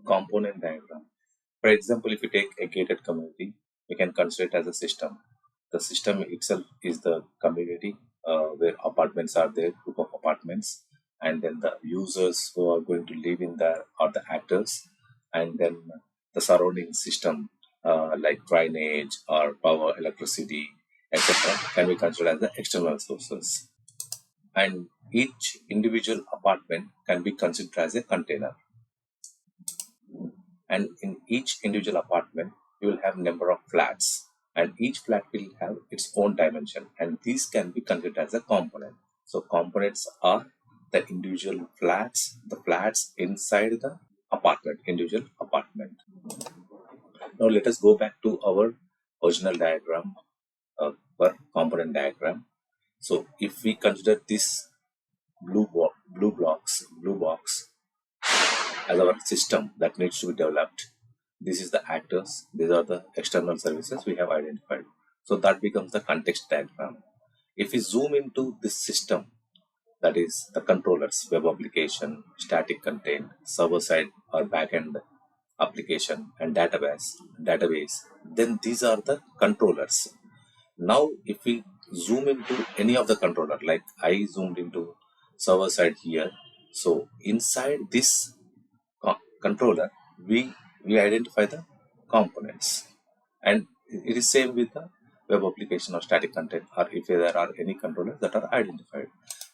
component diagram. For example, if you take a gated community, we can consider it as a system. The system itself is the community where apartments are there, group of apartments, and then the users who are going to live in there are the actors, and then the surrounding system like drainage or power, electricity, etc., can be considered as the external sources. And each individual apartment can be considered as a container. And in each individual apartment, you will have number of flats, and each flat will have its own dimension, and these can be considered as a component. So components are the individual flats, the flats inside the apartment, individual apartment. Now let us go back to our original diagram for component diagram. So if we consider this blue box as our system that needs to be developed, this is the actors, these are the external services we have identified. So that becomes the context diagram. If we zoom into this system, that is the controllers, web application, static content, server side or backend application, and database, then these are the controllers. Now if we zoom into any of the controller, like I zoomed into server side here, so inside this controller we identify the components, and it is same with the web application or static content, or if there are any controllers that are identified.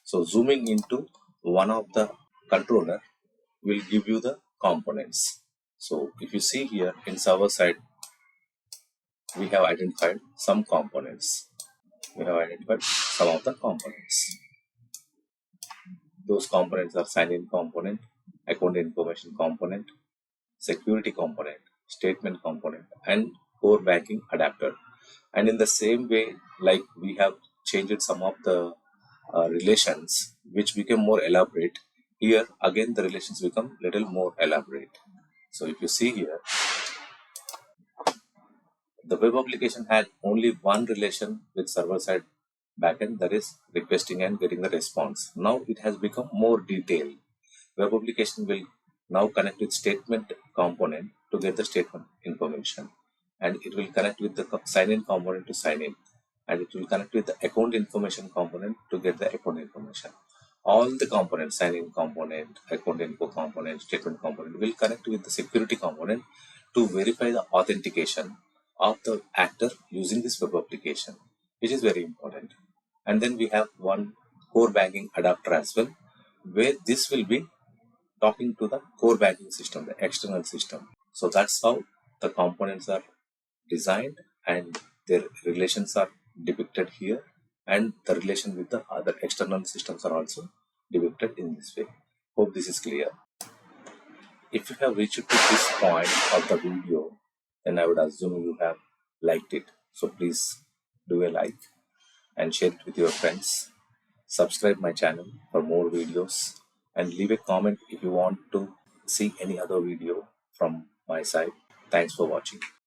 So zooming into one of the controller will give you the components. So if you see here in server side, we have identified some components. We have identified some of the components. Those components are sign-in component, account information component, security component, statement component, and core banking adapter. And in the same way, like we have changed some of the relations which became more elaborate, here again the relations become little more elaborate. So if you see here, the web application had only one relation with server side backend, that is requesting and getting the response. Now it has become more detailed. Web application will now connect with statement component to get the statement information, and it will connect with the sign-in component to sign in, and it will connect with the account information component to get the account information. All the components, sign-in component, account info component, statement component, will connect with the security component to verify the authentication of the actor using this web application, which is very important. And then we have one core banking adapter as well, where this will be talking to the core banking system, the external system. So that's how the components are designed, and their relations are depicted here, and the relation with the other external systems are also depicted in this way. Hope this is clear. If you have reached to this point of the video, then I would assume you have liked it. So please do a like and share it with your friends. Subscribe my channel for more videos, and leave a comment if you want to see any other video from my side. Thanks for watching.